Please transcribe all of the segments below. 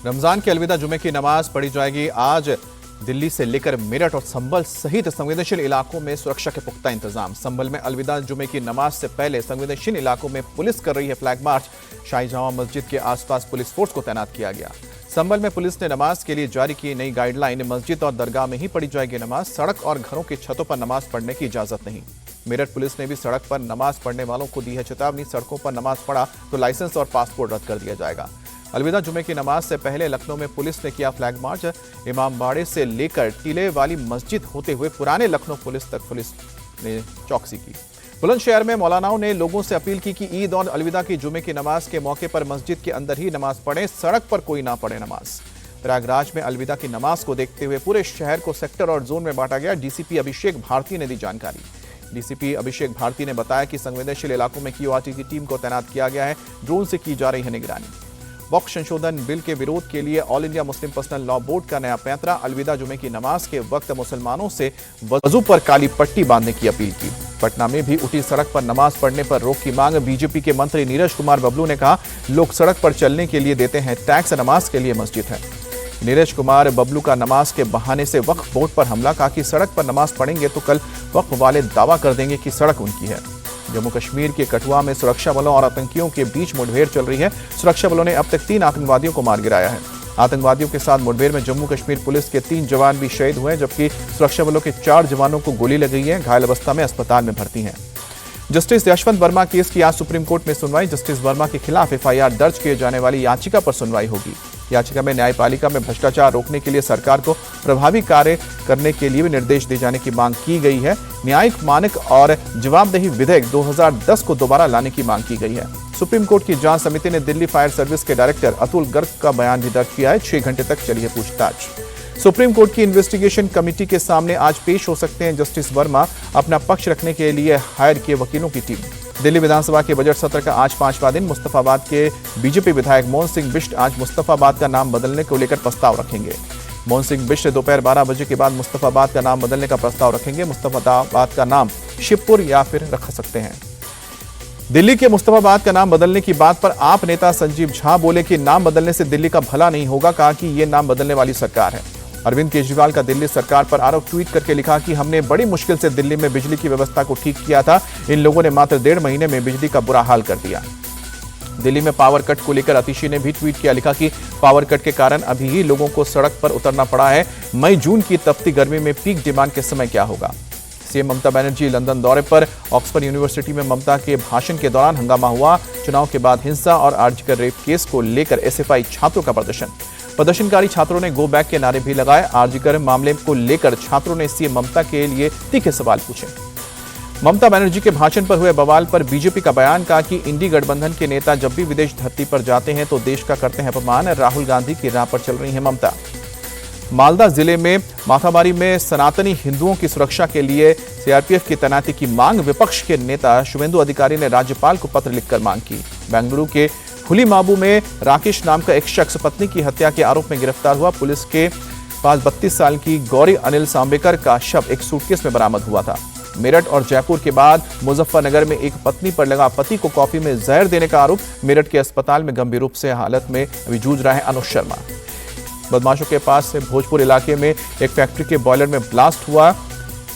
रमजान के अलविदा जुमे की नमाज पढ़ी जाएगी। आज दिल्ली से लेकर मेरठ और संभल सहित संवेदनशील इलाकों में सुरक्षा के पुख्ता इंतजाम। संभल में अलविदा जुमे की नमाज से पहले संवेदनशील इलाकों में पुलिस कर रही है फ्लैग मार्च। शाही जामा मस्जिद के आसपास पुलिस फोर्स को तैनात किया गया। संभल में पुलिस ने नमाज के लिए जारी की नई गाइडलाइन। मस्जिद और दरगाह में ही पढ़ी जाएगी नमाज। सड़क और घरों की छतों पर नमाज पढ़ने की इजाजत नहीं। मेरठ पुलिस ने भी सड़क पर नमाज पढ़ने वालों को दी है चेतावनी। सड़कों पर नमाज पढ़ा तो लाइसेंस और पासपोर्ट रद्द कर दिया जाएगा। अलविदा जुमे की नमाज से पहले लखनऊ में पुलिस ने किया फ्लैग मार्च। इमामबाड़े से लेकर टीले वाली मस्जिद होते हुए पुराने लखनऊ पुलिस तक पुलिस ने चौकसी की। बुलंदशहर में मौलानाओं ने लोगों से अपील की कि ईद और अलविदा की जुमे की नमाज के मौके पर मस्जिद के अंदर ही नमाज पढ़ें, सड़क पर कोई ना पढ़े नमाज। प्रयागराज में अलविदा की नमाज को देखते हुए पूरे शहर को सेक्टर और जोन में बांटा गया। डीसीपी अभिषेक भारती ने दी जानकारी। डीसीपी अभिषेक भारती ने बताया कि संवेदनशील इलाकों में क्यूआरटी की टीम को तैनात किया गया है। ड्रोन से की जा रही है निगरानी। वक्फ संशोधन बिल के विरोध के लिए all India Muslim personal law board का नया पैंतरा। अलविदा जुमे की नमाज के वक्त मुसलमानों से वजू पर काली पट्टी बांधने की अपील की। पटना में भी उठी सड़क पर नमाज पढ़ने पर रोक की मांग। बीजेपी के मंत्री नीरज कुमार बबलू ने कहा, लोग सड़क पर चलने के लिए देते हैं टैक्स, नमाज के लिए मस्जिद है। नीरज कुमार बबलू का नमाज के बहाने से वक्फ बोर्ड पर हमला। कहा कि सड़क पर नमाज पढ़ेंगे तो कल वक्फ वाले दावा कर देंगे कि सड़क उनकी है। जम्मू कश्मीर के कठुआ में सुरक्षा बलों और आतंकियों के बीच मुठभेड़ चल रही है। सुरक्षा बलों ने अब तक 3 आतंकवादियों को मार गिराया है। आतंकवादियों के साथ मुठभेड़ में जम्मू कश्मीर पुलिस के 3 जवान भी शहीद हुए, जबकि सुरक्षा बलों के 4 जवानों को गोली लग गई है। घायल अवस्था में अस्पताल में भर्ती हैं। जस्टिस यशवंत वर्मा केस की आज सुप्रीम कोर्ट में सुनवाई। जस्टिस वर्मा के खिलाफ एफआईआर दर्ज किए जाने वाली याचिका पर सुनवाई होगी। याचिका में न्यायपालिका में भ्रष्टाचार रोकने के लिए सरकार को प्रभावी कार्य करने के लिए भी निर्देश दिए जाने की मांग की गई है। न्यायिक मानक और जवाबदेही विधेयक 2010 को दोबारा लाने की मांग की गई है। सुप्रीम कोर्ट की जांच समिति ने दिल्ली फायर सर्विस के डायरेक्टर अतुल गर्ग का बयान भी दर्ज किया है। 6 घंटे तक चली है पूछताछ। सुप्रीम कोर्ट की इन्वेस्टिगेशन कमेटी के सामने आज पेश हो सकते हैं जस्टिस वर्मा। अपना पक्ष रखने के लिए हायर किए वकीलों की टीम। दिल्ली विधानसभा के बजट सत्र का आज 5वां दिन। मुस्तफाबाद के बीजेपी विधायक मोहन सिंह बिष्ट आज मुस्तफाबाद का नाम बदलने को लेकर प्रस्ताव रखेंगे। मोहन सिंह बिष्ट दोपहर 12 बजे के बाद मुस्तफाबाद का नाम बदलने का प्रस्ताव रखेंगे। मुस्तफाबाद का नाम शिवपुर या फिर रख सकते हैं। दिल्ली के मुस्तफाबाद का नाम बदलने की बात पर आप नेता संजीव झा बोले कि नाम बदलने से दिल्ली का भला नहीं होगा। कहा कि ये नाम बदलने वाली सरकार है। अरविंद केजरीवाल का दिल्ली सरकार पर आरोप ट्वीट करके लिखा कि हमने बड़ी मुश्किल से दिल्ली में बिजली की व्यवस्था को ठीक किया था। इन लोगों ने मात्र 1.5 महीने में बिजली का बुरा हाल कर दिया। दिल्ली में पावर कट को लेकर अतिशी ने भी ट्वीट किया। लिखा कि पावर कट के कारण अभी ही लोगों को सड़क पर उतरना पड़ा है। मई जून की तपती गर्मी में पीक डिमांड के समय क्या होगा। सीएम ममता बनर्जी लंदन दौरे पर। ऑक्सफोर्ड यूनिवर्सिटी में ममता के भाषण के दौरान हंगामा हुआ। चुनाव के बाद हिंसा और आरजीकर रेप केस को लेकर एसएफआई छात्रों का प्रदर्शनकारी छात्रों ने गो बैक के नारे भी लगाए। आरजीकर मामले को लेकर छात्रों ने सीएम ममता के लिए तीखे सवाल पूछे। ममता बनर्जी के भाषण पर हुए बवाल पर बीजेपी का बयान। कहा कि इंडी गठबंधन के नेता जब भी विदेश धरती पर जाते हैं तो देश का करते हैं अपमान। राहुल गांधी की राह पर चल रही है ममता। मालदा जिले में माथाबारी में सनातनी हिंदुओं की सुरक्षा के लिए सीआरपीएफ की तैनाती की मांग। विपक्ष के नेता शुभेंदु अधिकारी ने राज्यपाल को पत्र लिखकर मांग की। बेंगलुरु के हुलीमाबू में राकेश नाम का एक शख्स पत्नी की हत्या के आरोप में गिरफ्तार हुआ। पुलिस के पास 32 साल की गौरी अनिल सांबेकर का शव एक सूटकेस में बरामद हुआ था। मेरठ और जयपुर के बाद मुजफ्फरनगर में एक पत्नी पर लगा पति को कॉफी में जहर देने का आरोप। मेरठ के अस्पताल में गंभीर रूप से हालत में अभी जूझ रहा है अनुज शर्मा। बदमाशों के पास से भोजपुर इलाके में एक फैक्ट्री के बॉयलर में ब्लास्ट हुआ।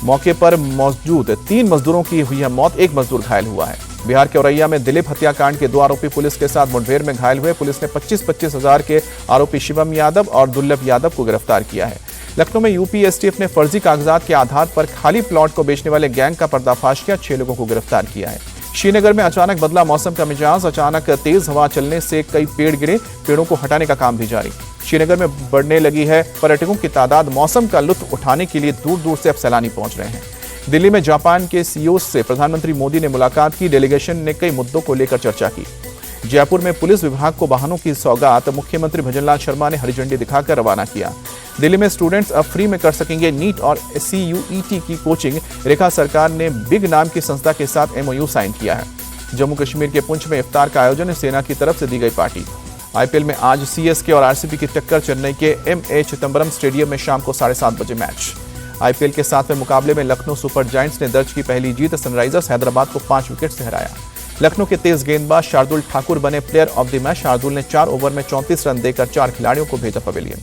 मौके पर मौजूद 3 मजदूरों की हुई है मौत। 1 मजदूर घायल हुआ है। बिहार के औरैया में दिलीप हत्याकांड के 2 आरोपी पुलिस के साथ मुठभेड़ में घायल हुए। पुलिस ने 25-25 हजार के आरोपी शिवम यादव और दुर्लभ यादव को गिरफ्तार किया है। लखनऊ में यूपी एसटीएफ ने फर्जी कागजात के आधार पर खाली प्लॉट को बेचने वाले गैंग का पर्दाफाश किया। 6 लोगों को गिरफ्तार किया है। श्रीनगर में अचानक बदला मौसम का मिजाज। अचानक तेज हवा चलने से कई पेड़ गिरे। पेड़ों को हटाने का काम भी जारी। श्रीनगर में बढ़ने लगी है पर्यटकों की तादाद। मौसम का लुत्फ उठाने के लिए दूर दूर से अब सैलानी पहुंच रहे हैं। दिल्ली में जापान के सीईओ से प्रधानमंत्री मोदी ने मुलाकात की। डेलीगेशन ने कई मुद्दों को लेकर चर्चा की। जयपुर में पुलिस विभाग को वाहनों की सौगात मुख्यमंत्री भजनलाल शर्मा ने हरी झंडी दिखाकर रवाना किया। दिल्ली में स्टूडेंट्स अब फ्री में कर सकेंगे नीट और सीयूईटी की कोचिंग। रेखा सरकार ने बिग नाम की संस्था के साथ एमओयू साइन किया है। जम्मू कश्मीर के पुंछ में इफ्तार का आयोजन सेना की तरफ से दी गई पार्टी। आईपीएल में आज सीएसके और आरसीबी की टक्कर। चेन्नई के एमए चिदंबरम स्टेडियम में शाम को 7:30 बजे मैच। आईपीएल के 7वें मुकाबले में लखनऊ सुपर जायंट्स ने दर्ज की पहली जीत। सनराइजर्स हैदराबाद को 5 विकेट से हराया। लखनऊ के तेज गेंदबाज शार्दुल ठाकुर बने player of the match. Shardul ने 4 ओवर में 34 रन देकर 4 खिलाड़ियों को भेजा पवेलियन।